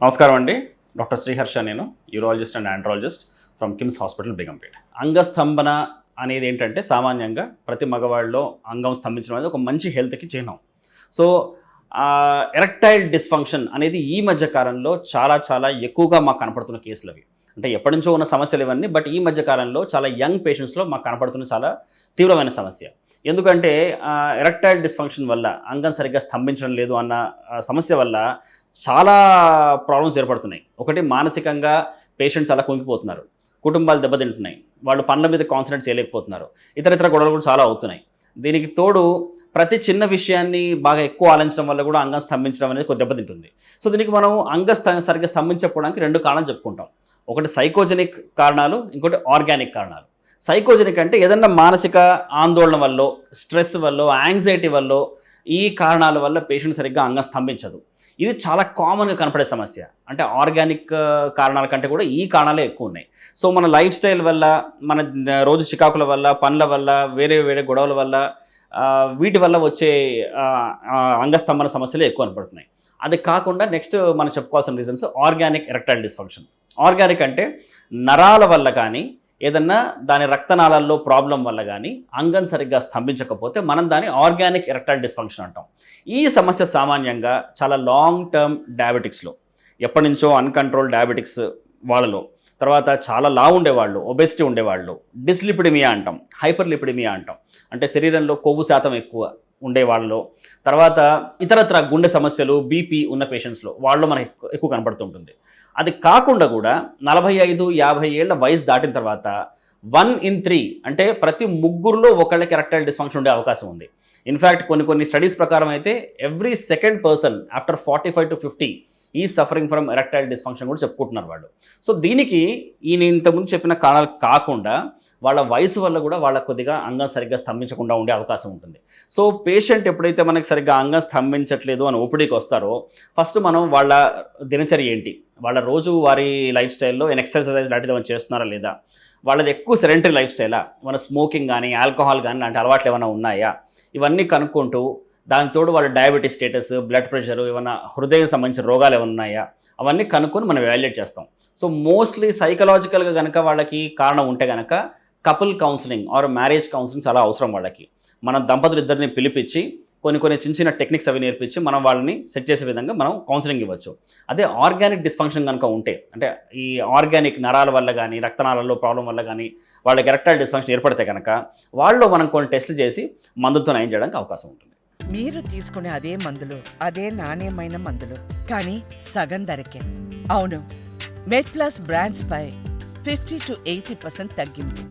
నమస్కారం అండి. డాక్టర్ శ్రీహర్ష, నేను urologist and andrologist from KIMS hospital Begumpet. అంగస్తంభన అనేది ఏంటంటే సామాన్యంగా ప్రతి మగవాళ్ళలో అంగం స్తంభించడం అనేది ఒక మంచి హెల్త్కి చిహ్నం. సో ఎరెక్టైల్ డిస్ఫంక్షన్ అనేది ఈ మధ్య కాలంలో చాలా చాలా ఎక్కువగా మాకు కనపడుతున్న కేసులు అవి. అంటే ఎప్పటి నుంచో ఉన్న సమస్యలు ఇవన్నీ, బట్ ఈ మధ్య కాలంలో చాలా యంగ్ పేషెంట్స్లో మాకు కనపడుతున్న చాలా తీవ్రమైన సమస్య. ఎందుకంటే ఎరెక్టైల్ డిస్ఫంక్షన్ వల్ల అంగం సరిగ్గా స్తంభించడం లేదు అన్న సమస్య వల్ల చాలా ప్రాబ్లమ్స్ ఏర్పడుతున్నాయి. ఒకటి, మానసికంగా పేషెంట్స్ చాలా కుంగిపోతున్నారు, కుటుంబాలు దెబ్బతింటున్నాయి, వాళ్ళు పనుల మీద కాన్సన్ట్రేట్ చేయలేకపోతున్నారు, ఇతర గొడవలు కూడా చాలా అవుతున్నాయి. దీనికి తోడు ప్రతి చిన్న విషయాన్ని బాగా ఎక్కువ ఆలోచించడం వల్ల కూడా అంగం స్తంభించడం అనేది కొద్ది దెబ్బతింటుంది. సో దీనికి మనం సరిగ్గా స్తంభించకపోవడానికి రెండు కారణాలు చెప్పుకుంటాం. ఒకటి సైకోజెనిక్ కారణాలు, ఇంకోటి ఆర్గానిక్ కారణాలు. సైకోజెనిక్ అంటే ఏదన్నా మానసిక ఆందోళన వల్ల, స్ట్రెస్ వల్ల, యాంగ్జైటీ వల్ల, ఈ కారణాల వల్ల పేషెంట్ సరిగ్గా అంగం స్తంభించదు. ఇది చాలా కామన్గా కనపడే సమస్య. అంటే ఆర్గానిక్ కారణాల కంటే కూడా ఈ కారణాలే ఎక్కువ ఉన్నాయి. సో మన లైఫ్ స్టైల్ వల్ల, మన రోజు చికాకుల వల్ల, పనుల వల్ల, వేరే వేరే గొడవల వల్ల, వీటి వల్ల వచ్చే అంగస్తంభన సమస్యలు ఎక్కువ కనపడుతున్నాయి. అది కాకుండా నెక్స్ట్ మనం చెప్పుకోవాల్సిన reasons organic erectile dysfunction. Organic అంటే నరాల వల్ల కానీ, ఏదన్నా దాని రక్తనాళాల్లో ప్రాబ్లం వల్ల కానీ అంగం సరిగ్గా స్తంభించకపోతే మనం దాన్ని ఆర్గానిక్ ఎరెక్టైల్ డిస్ఫంక్షన్ అంటాం. ఈ సమస్య సామాన్యంగా చాలా లాంగ్ టర్మ్ డయాబెటిక్స్లో, ఎప్పటి నుంచో అన్కంట్రోల్ డయాబెటిక్స్ వాళ్ళలో, తర్వాత చాలా లావు ఉండేవాళ్ళు, ఒబెసిటీ ఉండేవాళ్ళు, డిస్లిపిడిమియా అంటాం, హైపర్లిపిడిమియా అంటాం, అంటే శరీరంలో కొవ్వు శాతం ఎక్కువ ఉండేవాళ్ళలో, తర్వాత ఇతరత్ర గుండె సమస్యలు, బీపీ ఉన్న పేషెంట్స్లో వాళ్ళు మనకు ఎక్కువ కనపడుతుంటుంది. అది కాకుండా కూడా 45-50 ఏళ్ల వయసు దాటిన తర్వాత 1 in 3 అంటే ప్రతి ముగ్గురులో ఒకళ్ళకి ఎరెక్టైల్ డిస్ఫంక్షన్ ఉండే అవకాశం ఉంది. ఇన్ఫ్యాక్ట్ కొన్ని స్టడీస్ ప్రకారం అయితే every second person after 45 to 50 ఈ సఫరింగ్ ఫ్రమ్ ఎరెక్టైల్ డిస్ఫంక్షన్ కూడా చెప్పుకుంటున్నారు వాళ్ళు. సో దీనికి ఈయన ఇంతకుముందు చెప్పిన కారణాలు కాకుండా వాళ్ళ వయసు వల్ల కూడా వాళ్ళ కొద్దిగా అంగం సరిగ్గా స్తంభించకుండా ఉండే అవకాశం ఉంటుంది. సో పేషెంట్ ఎప్పుడైతే మనకి సరిగ్గా అంగం స్తంభించట్లేదు అని ఓపీడీకి వస్తారో, ఫస్ట్ మనం వాళ్ళ దినచర్య ఏంటి, వాళ్ళ రోజు వారి లైఫ్ స్టైల్లో ఎక్సర్సైజ్ లాంటిది ఏమైనా చేస్తున్నారా లేదా, వాళ్ళది ఎక్కువ సెడెంటరీ లైఫ్ స్టైలా, మన స్మోకింగ్ కానీ ఆల్కహాల్ కానీ లాంటి అలవాట్లు ఏమైనా ఉన్నాయా, ఇవన్నీ కనుక్కుంటూ దానికి తోడు వాళ్ళ డయాబెటీస్ స్టేటస్, బ్లడ్ ప్రెషర్, ఏమైనా హృదయం సంబంధించిన రోగాలు ఏమైనా ఉన్నాయా, అవన్నీ కనుక్కొని మనం ఎవాల్యుయేట్ చేస్తాం. సో మోస్ట్లీ సైకలాజికల్గా కనుక వాళ్ళకి కారణం ఉంటే కనుక couple counselling or marriage counselling చాలా అవసరం వాళ్ళకి. మనం దంపతులు ఇద్దరిని పిలిపించి కొన్ని చిన్న టెక్నిక్స్ అవి నేర్పించి మనం వాళ్ళని సెట్ చేసే విధంగా మనం కౌన్సిలింగ్ ఇవ్వచ్చు. అదే ఆర్గానిక్ డిస్ఫంక్షన్ కనుక ఉంటే, అంటే ఈ ఆర్గానిక్ నరాల వల్ల కానీ, రక్తనాళాల్లో ప్రాబ్లం వల్ల కానీ వాళ్ళకి ఎరెక్టైల్ డిస్ఫంక్షన్ ఏర్పడితే కనుక వాళ్ళు మనం కొన్ని టెస్టులు చేసి మందులతో నయం చేయడానికి అవకాశం ఉంటుంది. మీరు తీసుకునే అదే మందులు, అదే నాణ్యమైన మందులు, కానీ సగం ధరకే. అవును, మెడ్ ప్లస్ బ్రాండ్స్ పై 50 to 80% తగ్గింపు.